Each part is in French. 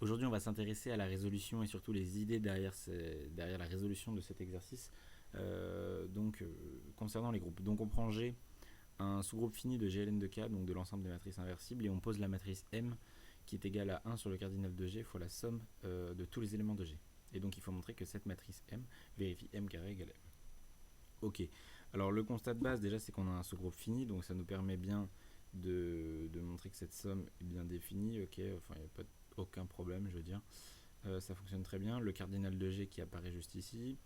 Aujourd'hui, on va s'intéresser à la résolution et surtout les idées derrière la résolution de cet exercice. Concernant les groupes. Donc on prend G, un sous-groupe fini de GLN de K, donc de l'ensemble des matrices inversibles, et on pose la matrice M qui est égale à 1 sur le cardinal de G fois la somme de tous les éléments de G. Et donc il faut montrer que cette matrice M vérifie M carré égale M. Ok, alors le constat de base déjà c'est qu'on a un sous-groupe fini, donc ça nous permet bien de montrer que cette somme est bien définie. Ok, enfin il n'y a pas aucun problème, je veux dire. Ça fonctionne très bien. Le cardinal de G qui apparaît juste ici,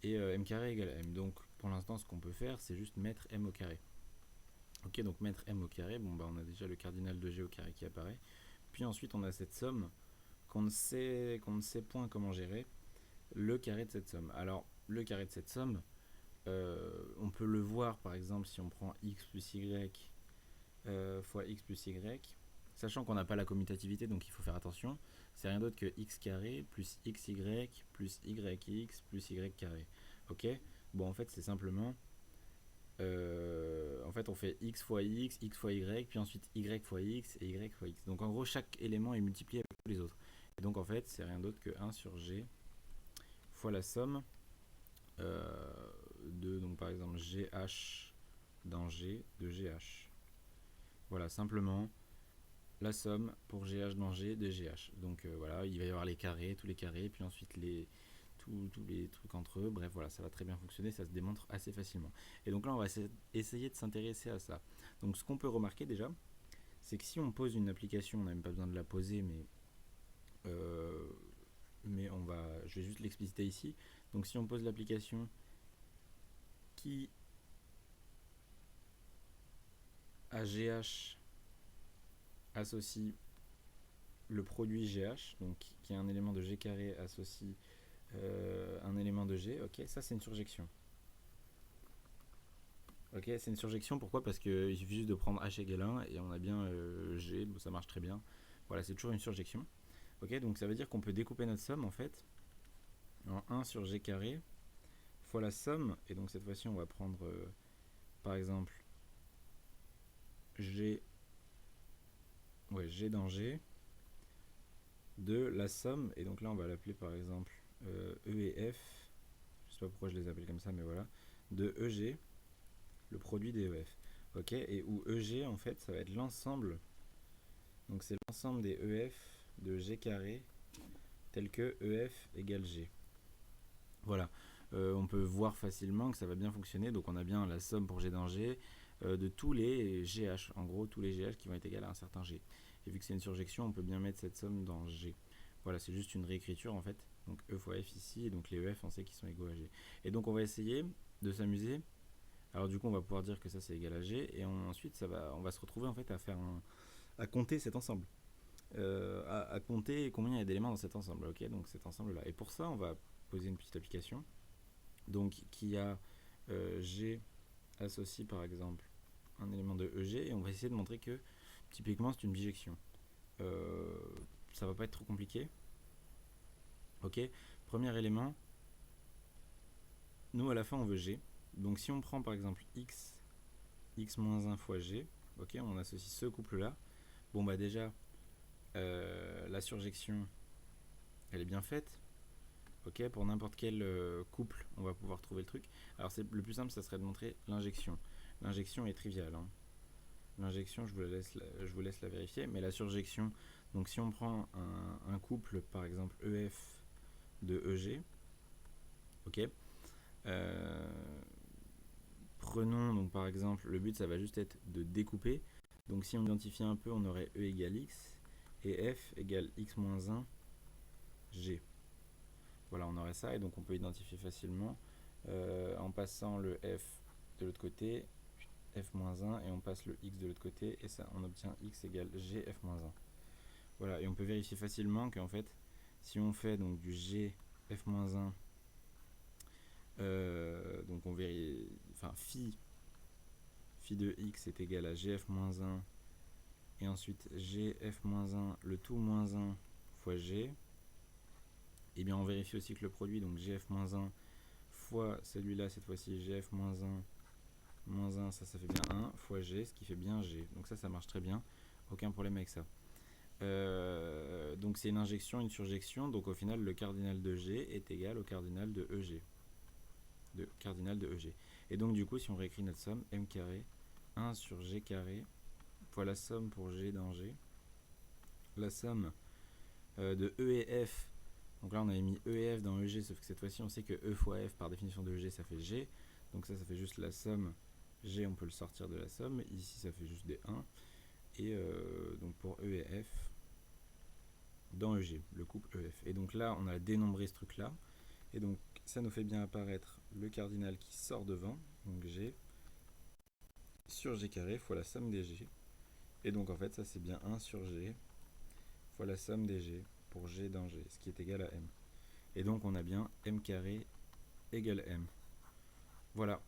et M carré égale M. Donc pour l'instant ce qu'on peut faire c'est juste mettre M au carré. Ok, donc mettre M au carré, bon bah on a déjà le cardinal de G au carré qui apparaît. Puis ensuite on a cette somme qu'on ne sait point comment gérer, le carré de cette somme. Alors le carré de cette somme, on peut le voir par exemple si on prend x plus y fois x plus y, sachant qu'on n'a pas la commutativité donc il faut faire attention, c'est rien d'autre que x carré plus xy plus yx plus y carré. Ok, bon en fait c'est simplement en fait on fait x fois x fois y, puis ensuite y fois x et y fois x. Donc en gros chaque élément est multiplié avec tous les autres. Et donc en fait c'est rien d'autre que 1 sur g fois la somme de, donc par exemple gh dans g de gh. Voilà, simplement la somme pour gh dans g de gh. Donc voilà, il va y avoir les carrés, tous les carrés, puis ensuite tous les trucs entre eux. Bref, voilà, ça va très bien fonctionner, ça se démontre assez facilement. Et donc là, on va essayer de s'intéresser à ça. Donc ce qu'on peut remarquer déjà, c'est que si on pose une application, on n'a même pas besoin de la poser, mais je vais juste l'expliciter ici. Donc si on pose l'application qui à GH associe le produit GH, donc qui est un élément de G carré associe un élément de G, ok, ça c'est une surjection. Ok, c'est une surjection, pourquoi? Parce qu'il suffit juste de prendre h égale 1 et on a bien G, donc ça marche très bien. Voilà, c'est toujours une surjection. Ok, donc ça veut dire qu'on peut découper notre somme en fait en 1 sur G carré fois la somme, et donc cette fois-ci on va prendre par exemple G dans G de la somme, et donc là on va l'appeler par exemple E et F, je sais pas pourquoi je les appelle comme ça, mais voilà, de EG, le produit des EF. Ok, et où EG en fait ça va être l'ensemble, donc c'est l'ensemble des EF de G carré tel que EF égale G. Voilà, on peut voir facilement que ça va bien fonctionner, donc on a bien la somme pour G dans G de tous les GH, en gros tous les GH qui vont être égales à un certain G. Et vu que c'est une surjection, on peut bien mettre cette somme dans G. Voilà, c'est juste une réécriture en fait, donc E fois F ici, et donc les EF on sait qu'ils sont égaux à G. Et donc on va essayer de s'amuser. Alors du coup on va pouvoir dire que ça c'est égal à G, et ensuite on va se retrouver en fait à compter cet ensemble. À compter combien il y a d'éléments dans cet ensemble, ok, donc cet ensemble là. Et pour ça on va poser une petite application, donc qui a G associe par exemple un élément de EG, et on va essayer de montrer que typiquement c'est une bijection. Ça va pas être trop compliqué. Ok, premier élément, nous à la fin on veut G, donc si on prend par exemple x moins 1 fois G, ok, on associe ce couple là, bon bah déjà la surjection elle est bien faite. Ok, pour n'importe quel couple on va pouvoir trouver le truc. Alors le plus simple ça serait de montrer l'injection. L'injection est triviale, hein. L'injection je vous laisse la vérifier, mais la surjection, donc si on prend un couple par exemple EF de EG, ok, prenons donc par exemple, le but ça va juste être de découper, donc si on identifie un peu on aurait E égale X et F égale X moins 1 G. Voilà, on aurait ça, et donc on peut identifier facilement en passant le F de l'autre côté, F-1, et on passe le X de l'autre côté, et ça on obtient X égale G F-1. Voilà, et on peut vérifier facilement qu'en fait, si on fait donc du G F-1, donc on vérifie, enfin phi de X est égal à GF-1, et ensuite GF-1, le tout moins 1 fois G, et bien on vérifie aussi que le produit, donc GF-1 fois celui-là, cette fois-ci GF-1 moins 1, ça fait bien 1 fois G, ce qui fait bien G. Donc ça marche très bien, aucun problème avec ça. Donc c'est une injection, une surjection, donc au final le cardinal de G est égal au cardinal de EG. Et donc du coup si on réécrit notre somme, M carré 1 sur G carré fois la somme pour G dans G, la somme de E et F, donc là on avait mis E et F dans EG, sauf que cette fois-ci on sait que E fois F par définition de EG ça fait G, donc ça fait juste la somme G, on peut le sortir de la somme, ici ça fait juste des 1, et donc pour E et F dans EG, le couple EF. Et donc là on a dénombré ce truc là, et donc ça nous fait bien apparaître le cardinal qui sort devant, donc G, sur G carré fois la somme des G, et donc en fait ça c'est bien 1 sur G fois la somme des G pour G dans G, ce qui est égal à M. Et donc on a bien M carré égale M. Voilà.